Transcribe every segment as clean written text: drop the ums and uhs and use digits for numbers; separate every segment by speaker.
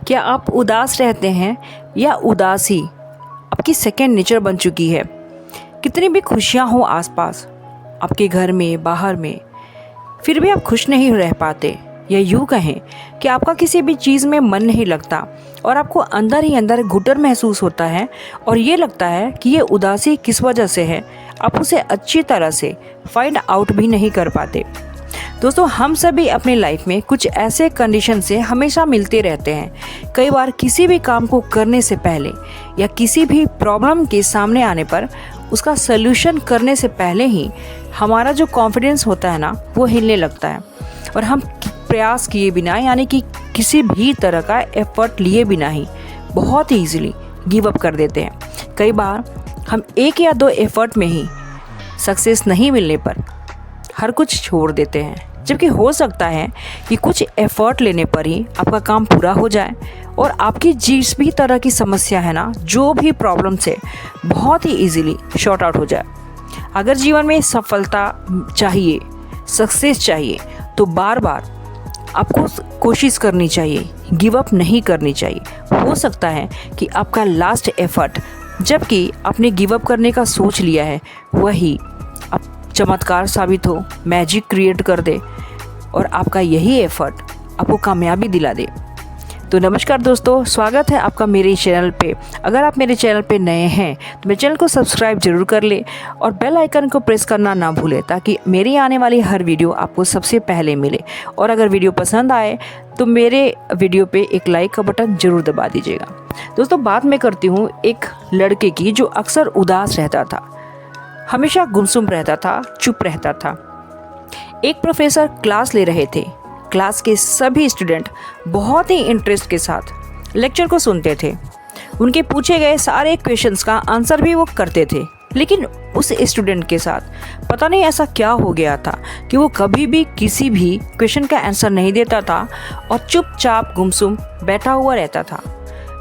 Speaker 1: क्या आप उदास रहते हैं या उदासी आपकी सेकेंड नेचर बन चुकी है? कितनी भी खुशियाँ हों आसपास, आपके घर में, बाहर में, फिर भी आप खुश नहीं रह पाते, या यूँ कहें कि आपका किसी भी चीज़ में मन नहीं लगता और आपको अंदर ही अंदर घुटन महसूस होता है और ये लगता है कि ये उदासी किस वजह से है, आप उसे अच्छी तरह से फाइंड आउट भी नहीं कर पाते। दोस्तों, हम सभी अपनी लाइफ में कुछ ऐसे कंडीशन से हमेशा मिलते रहते हैं। कई बार किसी भी काम को करने से पहले या किसी भी प्रॉब्लम के सामने आने पर उसका सल्यूशन करने से पहले ही हमारा जो कॉन्फिडेंस होता है ना, वो हिलने लगता है और हम प्रयास किए बिना, यानी कि किसी भी तरह का एफर्ट लिए बिना ही बहुत ही ईजिली गिव अप कर देते हैं। कई बार हम 1 या 2 एफर्ट में ही सक्सेस नहीं मिलने पर हर कुछ छोड़ देते हैं, जबकि हो सकता है कि कुछ एफर्ट लेने पर ही आपका काम पूरा हो जाए और आपकी जिस भी तरह की समस्या है ना, जो भी प्रॉब्लम से बहुत ही इजीली शॉर्ट आउट हो जाए। अगर जीवन में सफलता चाहिए, सक्सेस चाहिए, तो बार बार आपको कोशिश करनी चाहिए, गिव अप नहीं करनी चाहिए। हो सकता है कि आपका लास्ट एफर्ट, जबकि आपने गिव अप करने का सोच लिया है, वही अब चमत्कार साबित हो, मैजिक क्रिएट कर दे और आपका यही एफर्ट आपको कामयाबी दिला दे। तो नमस्कार दोस्तों, स्वागत है आपका मेरे चैनल पे। अगर आप मेरे चैनल पे नए हैं तो मेरे चैनल को सब्सक्राइब जरूर कर ले और बेल आइकन को प्रेस करना ना भूलें, ताकि मेरी आने वाली हर वीडियो आपको सबसे पहले मिले। और अगर वीडियो पसंद आए तो मेरे वीडियो पे एक लाइक का बटन जरूर दबा दीजिएगा। दोस्तों, बात मैं करती हूँ एक लड़के की जो अक्सर उदास रहता था, हमेशा गुमसुम रहता था, चुप रहता था। एक प्रोफेसर क्लास ले रहे थे। क्लास के सभी स्टूडेंट बहुत ही इंटरेस्ट के साथ लेक्चर को सुनते थे। उनके पूछे गए सारे क्वेश्चंस का आंसर भी वो करते थे, लेकिन उस स्टूडेंट के साथ पता नहीं ऐसा क्या हो गया था कि वो कभी भी किसी भी क्वेश्चन का आंसर नहीं देता था और चुपचाप गुमसुम बैठा हुआ रहता था।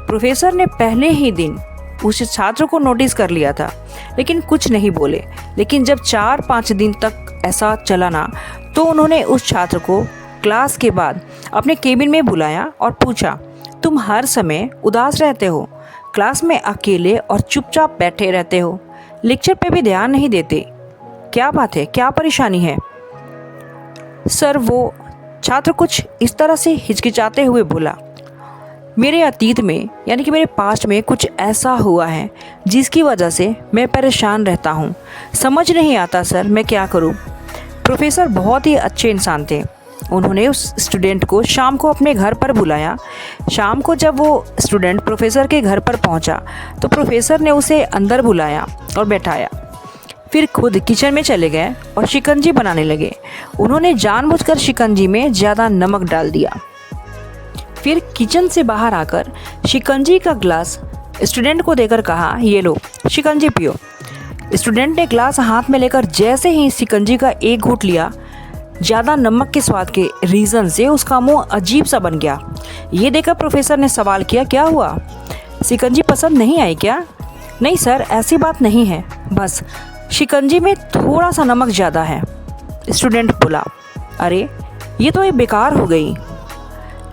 Speaker 1: प्रोफेसर ने पहले ही दिन उस छात्र को नोटिस कर लिया था, लेकिन कुछ नहीं बोले। लेकिन जब 4-5 दिन तक ऐसा चला ना, तो उन्होंने उस छात्र को क्लास के बाद अपने केबिन में बुलाया और पूछा, तुम हर समय उदास रहते हो, क्लास में अकेले और चुपचाप बैठे रहते हो, लेक्चर पे भी ध्यान नहीं देते, क्या बात है, क्या परेशानी है? सर, वो छात्र कुछ इस तरह से हिचकिचाते हुए बोला, मेरे अतीत में, यानी कि मेरे पास्ट में कुछ ऐसा हुआ है जिसकी वजह से मैं परेशान रहता हूँ। समझ नहीं आता सर, मैं क्या करूँ? प्रोफेसर बहुत ही अच्छे इंसान थे। उन्होंने उस स्टूडेंट को शाम को अपने घर पर बुलाया। शाम को जब वो स्टूडेंट प्रोफेसर के घर पर पहुंचा, तो प्रोफेसर ने उसे अंदर बुलाया और बैठाया। फिर खुद किचन में चले गए और शिकंजी बनाने लगे। उन्होंने जानबूझकर शिकंजी में ज़्यादा नमक डाल दिया। फिर किचन से बाहर आकर शिकंजी का ग्लास स्टूडेंट को देकर कहा, ये लो, शिकंजी पियो। स्टूडेंट ने ग्लास हाथ में लेकर जैसे ही शिकंजी का एक घूंट लिया, ज़्यादा नमक के स्वाद के रीज़न से उसका मुंह अजीब सा बन गया। ये देखकर प्रोफेसर ने सवाल किया, क्या हुआ, शिकंजी पसंद नहीं आई क्या? नहीं सर, ऐसी बात नहीं है, बस शिकंजी में थोड़ा सा नमक ज़्यादा है। स्टूडेंट बोला, अरे ये तो ये बेकार हो गई,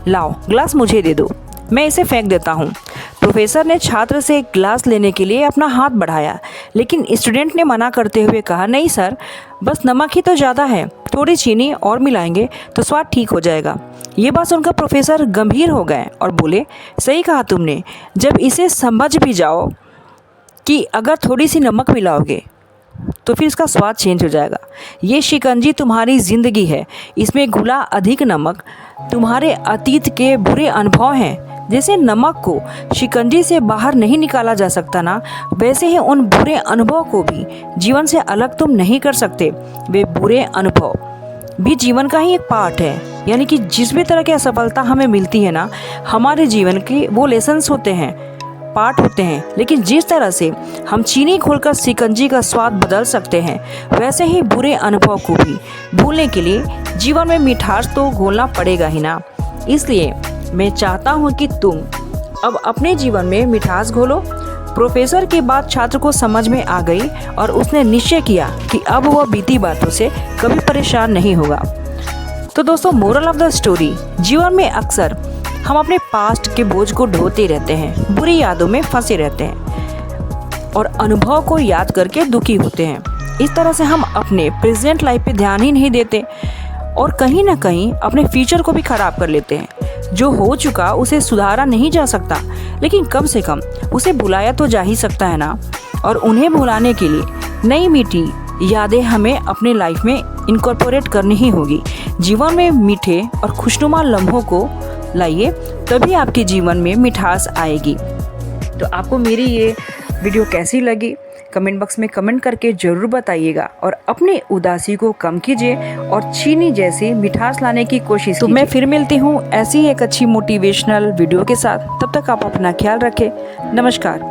Speaker 1: लाओ ग्लास मुझे दे दो, मैं इसे फेंक देता हूँ। प्रोफेसर ने छात्र से ग्लास लेने के लिए अपना हाथ बढ़ाया, लेकिन स्टूडेंट ने मना करते हुए कहा, नहीं सर, बस नमक ही तो ज़्यादा है, थोड़ी चीनी और मिलाएंगे तो स्वाद ठीक हो जाएगा। ये बात सुनकर प्रोफेसर गंभीर हो गए और बोले, सही कहा तुमने, जब इसे समझ भी जाओ कि अगर थोड़ी सी नमक मिलाओगे तो फिर इसका स्वाद चेंज हो जाएगा। ये शिकंजी तुम्हारी ज़िंदगी है, इसमें घुला अधिक नमक तुम्हारे अतीत के बुरे अनुभव हैं। जैसे नमक को शिकंजी से बाहर नहीं निकाला जा सकता ना, वैसे ही उन बुरे अनुभव को भी जीवन से अलग तुम नहीं कर सकते। वे बुरे अनुभव भी जीवन का ही एक पार्ट है, यानी कि जिस भी तरह की असफलता हमें मिलती है ना, हमारे जीवन के वो लेसन्स होते हैं, पार्ट होते हैं। लेकिन जिस तरह से हम चीनी घोलकर शिकंजी का स्वाद बदल सकते हैं, वैसे ही बुरे अनुभव को भी भूलने के लिए जीवन में मिठास तो घोलना पड़ेगा ही ना। इसलिए मैं चाहता हूँ कि तुम अब अपने जीवन में मिठास घोलो। प्रोफेसर की बात छात्र को समझ में आ गई और उसने निश्चय किया कि अब वह बीती बातों से कभी परेशान नहीं होगा। तो दोस्तों, मोरल ऑफ द स्टोरी, जीवन में अक्सर हम अपने पास्ट के बोझ को ढोते रहते हैं, बुरी यादों में फंसे रहते हैं और अनुभव को याद करके दुखी होते हैं। इस तरह से हम अपने प्रेजेंट लाइफ पे ध्यान ही नहीं देते और कहीं ना कहीं अपने फ्यूचर को भी खराब कर लेते हैं। जो हो चुका उसे सुधारा नहीं जा सकता, लेकिन कम से कम उसे भुलाया तो जा ही सकता है ना। और उन्हें भुलाने के लिए नई मीठी यादें हमें अपने लाइफ में इनकॉर्पोरेट करनी ही होगी। जीवन में मीठे और खुशनुमा लम्हों को लाइए, तभी आपके जीवन में मिठास आएगी। तो आपको मेरी ये वीडियो कैसी लगी कमेंट बॉक्स में कमेंट करके ज़रूर बताइएगा और अपनी उदासी को कम कीजिए और चीनी जैसी मिठास लाने की कोशिश कीजिए। तो मैं फिर मिलती हूँ ऐसी एक अच्छी मोटिवेशनल वीडियो के साथ। तब तक आप अपना ख्याल रखें। नमस्कार।